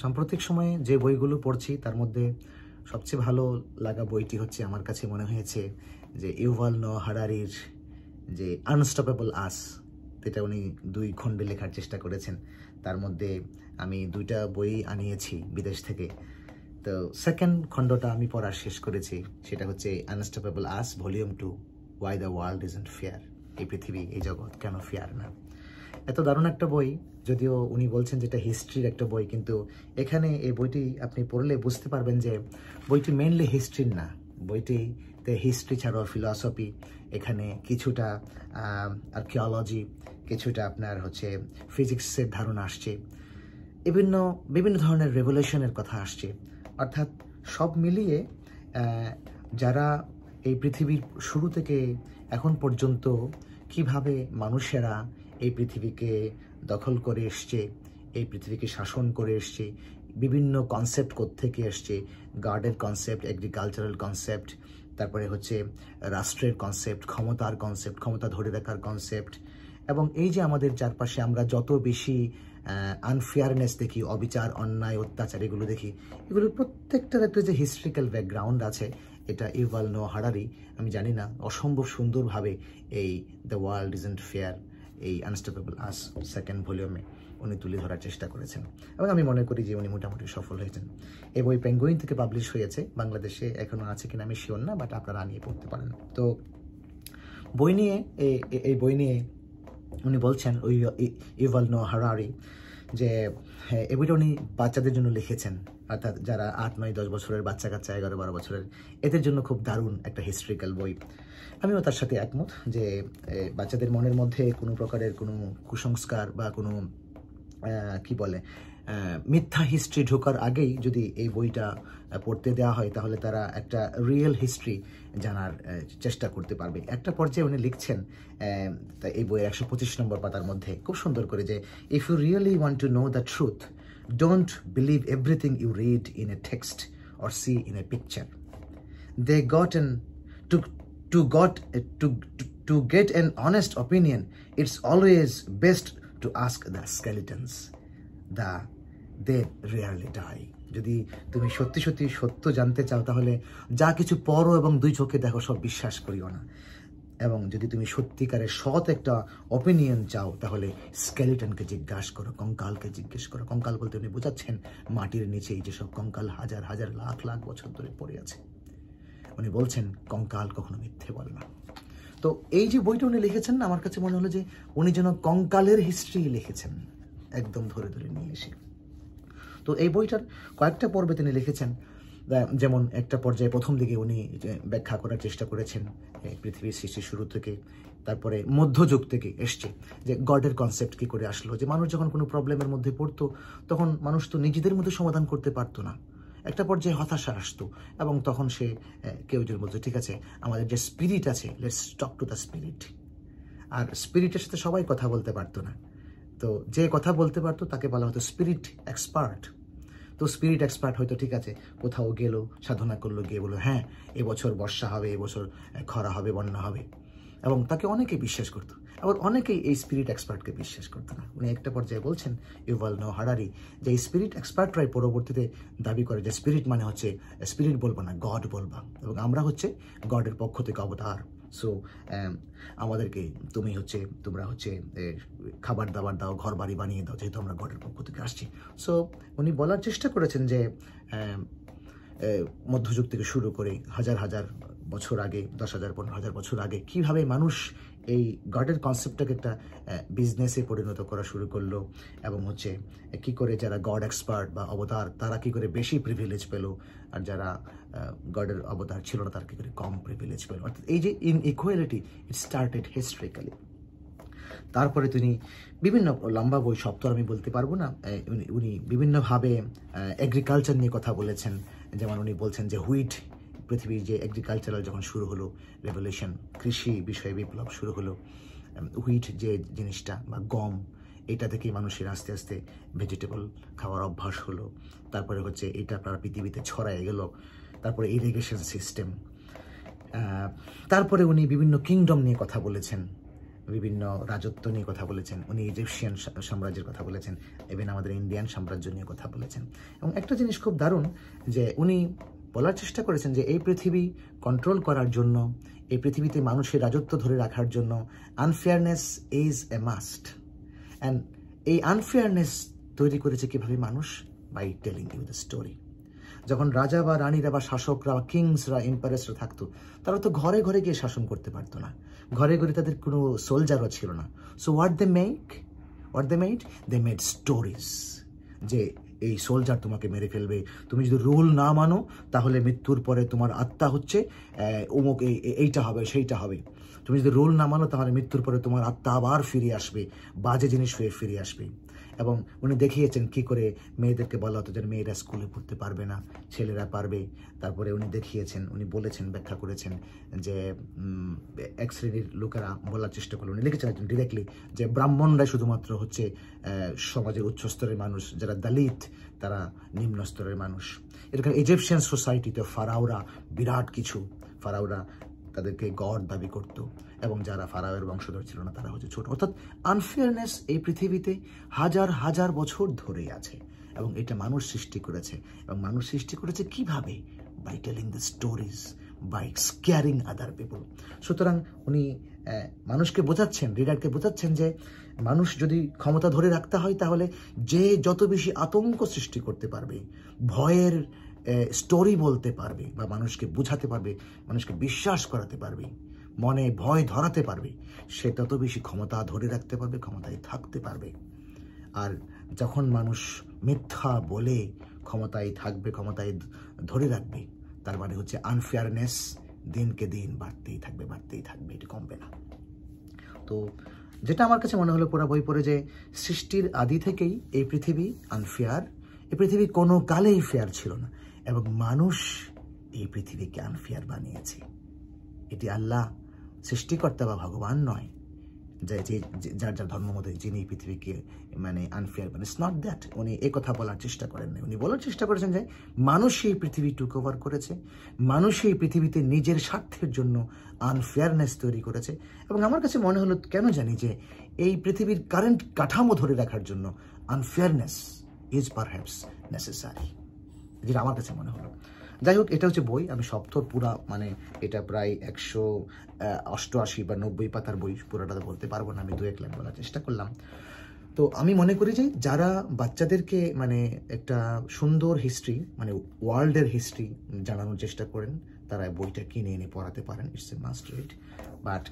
সাম্প্রতিক সময়ে যে বইগুলো পড়ছি তার মধ্যে সবচেয়ে ভালো লাগা বইটি হচ্ছে আমার কাছে মনে হয়েছে যে ইউভাল নোয়া হারারির যে আনস্টপেবল আস, যেটা উনি 2 খণ্ডে লেখার চেষ্টা করেছেন। তার মধ্যে আমি 2টা বই আনিয়েছি বিদেশ থেকে। তো সেকেন্ড খণ্ডটা আমি পড়া শেষ করেছি, সেটা হচ্ছে unstoppable us volume 2, why the world isn't fair. এই পৃথিবী, এই জগৎ কেন ফেয়ার না। এত দারুণ একটা বই, যদিও উনি বলছেন যেটা হিস্ট্রির একটা বই, কিন্তু এখানে এই বইটি আপনি পড়লে বুঝতে পারবেন যে বইটি মেনলি হিস্ট্রির না। বইটিতে হিস্ট্রি ছাড়াও ফিলসফি, এখানে কিছুটা আর্কিওলজি, কিছুটা আপনার হচ্ছে ফিজিক্সের ধারণা আসছে, বিভিন্ন ধরনের রেভলিউশনের কথা আসছে। অর্থাৎ সব মিলিয়ে যারা এই পৃথিবীর শুরু থেকে এখন পর্যন্ত কিভাবে মানুষেরা এই পৃথিবীকে দখল করে এসছে, এই পৃথিবীকে শাসন করে এসছে, বিভিন্ন কনসেপ্ট কোত্থেকে এসছে, গার্ডের কনসেপ্ট, এগ্রিকালচারাল কনসেপ্ট, তারপরে হচ্ছে রাষ্ট্রের কনসেপ্ট, ক্ষমতার কনসেপ্ট, ক্ষমতা ধরে রাখার কনসেপ্ট, এবং এই যে আমাদের চারপাশে আমরা যত বেশি আনফেয়ারনেস দেখি, অবিচার, অন্যায়, অত্যাচার এগুলো দেখি, এগুলোর প্রত্যেকটার একটা যে হিস্ট্রিক্যাল ব্যাকগ্রাউন্ড আছে, এটা ইউভাল নোয়া হারারি, আমি জানি না, অসম্ভব সুন্দরভাবে এই দ্য ওয়ার্ল্ড ইজন্ট ফেয়ার, এই আনস্টপেবল আস সেকেন্ড ভলিউমে উনি তুলে ধরার চেষ্টা করেছেন, এবং আমি মনে করি যে উনি মোটামুটি সফল হয়েছেন। এই বই পেঙ্গুইন থেকে পাবলিশ হয়েছে, বাংলাদেশে এখনও আছে কিনা আমি শিওর না, বাট আপনারা নিয়ে পড়তে পারেন। তো এই বই নিয়ে উনি বলছেন, ইউভাল নোয়া হারারি, যে এই বইটা উনি বাচ্চাদের জন্য লিখেছেন, অর্থাৎ যারা 8, 9, 10 বছরের বাচ্চা কাচ্চা, 11, 12 বছরের, এদের জন্য খুব দারুণ একটা হিস্ট্রিক্যাল বই। আমিও তার সাথে একমত যে বাচ্চাদের মনের মধ্যে কোনো প্রকারের কোনো কুসংস্কার বা কোনো কি বলে মিথ্যা হিস্ট্রি ঢোকার আগেই যদি এই বইটা পড়তে দেওয়া হয়, তাহলে তারা একটা রিয়েল হিস্ট্রি জানার চেষ্টা করতে পারবে। একটা পর্যায়ে উনি লিখছেন এই বইয়ের 125 নম্বর পাতার মধ্যে খুব সুন্দর করে যে, if you really want to know the truth, don't believe everything you read in a text or see in a picture. They gotten to get an honest opinion, it's always best to ask the skeletons. They rarely die. যদি তুমি সত্যি সত্যি সত্য জানতে চাও, তাহলে যা কিছু পড়ো এবং 2 চোখে দেখো সব বিশ্বাস করিও না। এবং যদি তুমি সত্যিকারের সৎ একটা অপিনিয়ন চাও, তাহলে স্কেলিটনকে জিজ্ঞাসা করো, কঙ্কালকে জিজ্ঞেস করো। কঙ্কাল বলতে উনি বোঝাচ্ছেন মাটির নিচে এই যেসব কঙ্কাল হাজার হাজার লাখ লাখ বছর ধরে পড়ে আছে। উনি বলছেন কঙ্কাল কখনো মিথ্যে বলে না। তো এই যে বইটা উনি লিখেছেন না, আমার কাছে মনে হলো যে উনি যেন কঙ্কালের হিস্ট্রি লিখেছেন, একদম ধরে ধরে নিয়ে এসে। তো এই বইটার কয়েকটা পর্বে তিনি লিখেছেন, যেমন একটা পর্যায়ে প্রথম দিকে উনি ব্যাখ্যা করার চেষ্টা করেছেন পৃথিবীর সৃষ্টির শুরু থেকে, তারপরে মধ্যযুগ থেকে এসছে যে গডের কনসেপ্ট কি করে আসলো, যে মানুষ যখন কোনো প্রবলেমের মধ্যে পড়তো, তখন মানুষ তো নিজেদের মধ্যে সমাধান করতে পারতো না, একটা পর্যায়ে হতাশা আসতো, এবং তখন সে কেউ যদি বলতো, ঠিক আছে, আমাদের যে স্পিরিট আছে, let's talk to the spirit. আর স্পিরিটের সাথে সবাই কথা বলতে পারতো না, তো যে কথা বলতে পারতো তাকে বলা হতো স্পিরিট এক্সপার্ট। তো স্পিরিট এক্সপার্ট হয়তো ঠিক আছে, কোথাও গেল, সাধনা করলো, গিয়ে বললো হ্যাঁ এবছর বর্ষা হবে, এবছর খরা হবে, বন্যা হবে, এবং তাকে অনেকেই বিশ্বাস করতো। আবার অনেকেই এই স্পিরিট এক্সপার্টকে বিশ্বাস করতো না। উনি একটা পর্যায়ে বলছেন, ইউভাল নোয়া হারারি, যে এই স্পিরিট এক্সপার্টরাই পরবর্তীতে দাবি করে যে স্পিরিট মানে হচ্ছে, স্পিরিট বলবা না, গড বলবা, এবং আমরা হচ্ছে গডের পক্ষ থেকে অবতার। সো আমাদেরকে তোমরা হচ্ছে খাবার দাবার দাও, ঘর বাড়ি বানিয়ে দাও, যেহেতু আমরা গডের পক্ষ থেকে আসছি। সো উনি বলার চেষ্টা করেছেন যে মধ্যযুগ থেকে শুরু করে হাজার হাজার বছর আগে, 10,000, 15,000 বছর আগে কিভাবে মানুষ এই গডের কনসেপ্টটাকে একটা বিজনেসে পরিণত করা শুরু করলো, এবং হচ্ছে কি করে যারা গড এক্সপার্ট বা অবতার, তারা কি করে বেশি প্রিভিলেজ পেল, আর যারা গডের অবতার ছিল না, তারা কি করে কম প্রিভিলেজ পেল। অর্থাৎ এই যে ইনইকুয়ালিটি, ইট স্টার্টেড হিস্ট্রিক্যালি। তারপরে তিনি বিভিন্ন লম্বা বই, সব তো আমি বলতে পারবো না, উনি বিভিন্নভাবে এগ্রিকালচার নিয়ে কথা বলেছেন। যেমন উনি বলছেন যে হুইট, পৃথিবীর যে এগ্রিকালচারাল যখন শুরু হলো রেভলিউশন, কৃষি বিষয়ে বিপ্লব শুরু হলো, হুইট যে জিনিসটা বা গম, এটা থেকেই মানুষের আস্তে আস্তে ভেজিটেবল খাওয়ার অভ্যাস হলো। তারপরে হচ্ছে এটা আপনার পৃথিবীতে ছড়ায় গেল। তারপরে ইরিগেশন সিস্টেম। তারপরে উনি বিভিন্ন কিংডম নিয়ে কথা বলেছেন, বিভিন্ন রাজত্ব নিয়ে কথা বলেছেন, উনি ইজিপশিয়ান সাম্রাজ্যের কথা বলেছেন, ইভেন আমাদের ইন্ডিয়ান সাম্রাজ্য নিয়ে কথা বলেছেন। এবং একটা জিনিস খুব দারুণ যে উনি বলার চেষ্টা করেছেন যে এই পৃথিবী কন্ট্রোল করার জন্য, এই পৃথিবীতে মানুষের রাজত্ব ধরে রাখার জন্য unfairness is a must. And এই আনফেয়ারনেস তৈরি করেছে কীভাবে মানুষ? By telling you the story. যখন রাজা বা রানীরা বা শাসকরা বা কিংসরা, এম্পায়ার্সরা থাকতো, তারা তো ঘরে ঘরে গিয়ে শাসন করতে পারতো না, ঘরে ঘরে তাদের কোনো সোলজারও ছিল না। So what they made, they made stories, যে এই সোলজার তোমাকে মেরে ফেলবে, তুমি যদি রুল না মানো তাহলে মৃত্যুর পরে তোমার আত্মা হচ্ছে অমুক, এইটা হবে সেইটা হবে, তুমি যদি রুল না মানো তাহলে মৃত্যুর পরে তোমার আত্মা আবার ফিরে আসবে, বাজে জিনিস হয়ে ফিরে আসবে। এবং উনি দেখিয়েছেন কি করে মেয়েদেরকে বলা হতো যে মেয়েরা স্কুলে পড়তে পারবে না, ছেলেরা পারবে। তারপরে উনি দেখিয়েছেন, উনি বলেছেন, ব্যাখ্যা করেছেন যে এক শ্রেণীর লোকেরা বলার চেষ্টা করলো, উনি লিখেছেন একজন ডিরেক্টলি যে ব্রাহ্মণরাই শুধুমাত্র হচ্ছে সমাজের উচ্চ স্তরের মানুষ, যারা দলিত তারা নিম্ন স্তরের মানুষ। এরকম ইজিপশিয়ান সোসাইটিতে ফারাওরা বিরাট কিছু, ফারাওরা তাদেরকে গড দাবি করত, এবং যারা ফারাওয়ের বংশধর ছিল না তারা হচ্ছে ছোট। অর্থাৎ আনফেয়ারনেস এই পৃথিবীতে হাজার হাজার বছর ধরেই আছে, এবং এটা মানুষ সৃষ্টি করেছে। এবং মানুষ সৃষ্টি করেছে কিভাবে? By telling the stories, by scaring other people. সুতরাং উনি মানুষকে বোঝাচ্ছেন, রিডারকে বোঝাচ্ছেন যে মানুষ যদি ক্ষমতা ধরে রাখতে হয় তাহলে যে যত বেশি আতঙ্ক সৃষ্টি করতে পারবে, ভয়ের স্টোরি বলতে পারবে, বা মানুষকে বোঝাতে পারবে, মানুষকে বিশ্বাস করাতে পারবে, মনে ভয় ধরাতে পারবে, সে তত বেশি ক্ষমতা ধরে রাখতে পারবে, ক্ষমতায় থাকতে পারবে। আর যখন মানুষ মিথ্যা বলে ক্ষমতায় থাকবে, ক্ষমতায় ধরে রাখবে, তার মানে হচ্ছে আনফেয়ারনেস দিনকে দিন বাড়তেই থাকবে, এটি কমবে না। তো যেটা আমার কাছে মনে হলো পুরো বই পড়ে, যে সৃষ্টির আদি থেকেই এই পৃথিবী আনফেয়ার, এই পৃথিবী কোনো কালেই ফেয়ার ছিল না, এবং মানুষ এই পৃথিবীকে আনফেয়ার বানিয়েছে। এটি আল্লাহ সৃষ্টিকর্তা বা ভগবান নয়, যার যার ধর্ম মতে যিনি এই পৃথিবীকে মানে আনফেয়ার বানিয়ে। It's not that. উনি এই কথা বলার চেষ্টা করেন না, উনি বলার চেষ্টা করেছেন যে মানুষ এই পৃথিবী টুক ওভার করেছে, মানুষ এই পৃথিবীতে নিজের স্বার্থের জন্য আনফেয়ারনেস তৈরি করেছে। এবং আমার কাছে মনে হলো কেন জানি যে এই পৃথিবীর কারেন্ট কাঠামো ধরে রাখার জন্য আনফেয়ারনেস ইজ পারহ্যাপস নেসেসারি, যেটা আমার কাছে মনে হলো। যাই হোক, এটা হচ্ছে বই, আমি সপ্তর পুরা মানে এটা প্রায় 188 বা 90 পাতার বই, পুরোটা বলতে পারবো না, আমি 2-1 লাইন বলার চেষ্টা করলাম। তো আমি মনে করি যে যারা বাচ্চাদেরকে মানে একটা সুন্দর হিস্ট্রি, মানে ওয়ার্ল্ডের হিস্ট্রি জানানোর চেষ্টা করেন, তারা বইটা কিনে এনে পড়াতে পারেন, it's a must read. But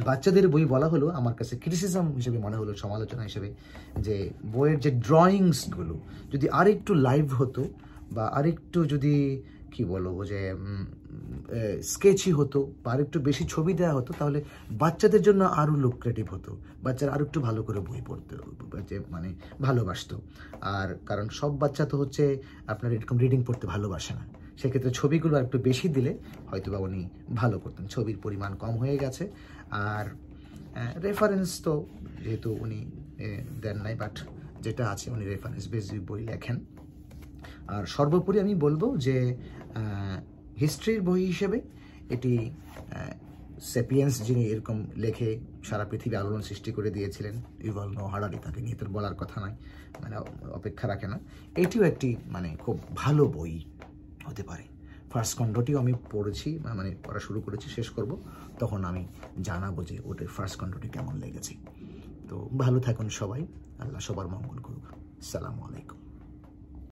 বাচ্চাদের বই বলা হলো, আমার কাছে ক্রিটিসিজম হিসেবে মনে হলো, সমালোচনা হিসেবে, যে বইয়ের যে ড্রয়িংসগুলো যদি আরেকটু লাইভ হতো, বা আরেকটু যদি কি বলবো যে স্কেচি হতো, বা আরেকটু বেশি ছবি দেওয়া হতো, তাহলে বাচ্চাদের জন্য আরও লুক্রেটিভ হতো, বাচ্চারা আরও একটু ভালো করে বই পড়তে মানে ভালোবাসতো। আর কারণ সব বাচ্চা তো হচ্ছে আপনার এরকম রিডিং পড়তে ভালোবাসে না, সেক্ষেত্রে ছবিগুলো আর একটু বেশি দিলে হয়তো বা উনি ভালো করতেন। ছবির পরিমাণ কম হয়ে গেছে, আর রেফারেন্স তো যেহেতু উনি দেন নাই, বাট যেটা আছে উনি রেফারেন্স বেস বই লেখেন। আর সর্বোপরি আমি বলবো যে হিস্ট্রির বই হিসেবে এটি সেপিয়েন্স, যিনি এরকম লেখে সারা পৃথিবী আলোড়ন সৃষ্টি করে দিয়েছিলেন, ইউভাল নোয়া হারারি, তাকে নিয়ে তোর বলার কথা নয়, মানে অপেক্ষা রাখে না। এটিও একটি মানে খুব ভালো বই হতে পারে। ফার্স্ট খণ্ডটিও আমি পড়েছি, মানে পড়া শুরু করেছি, শেষ করব, তখন আমি জানাবো যে ওটার ফার্স্ট খণ্ডটি কেমন লেগেছে। তো ভালো থাকুন সবাই, আল্লাহ সবার মঙ্গল করুক। আসসালামু আলাইকুম।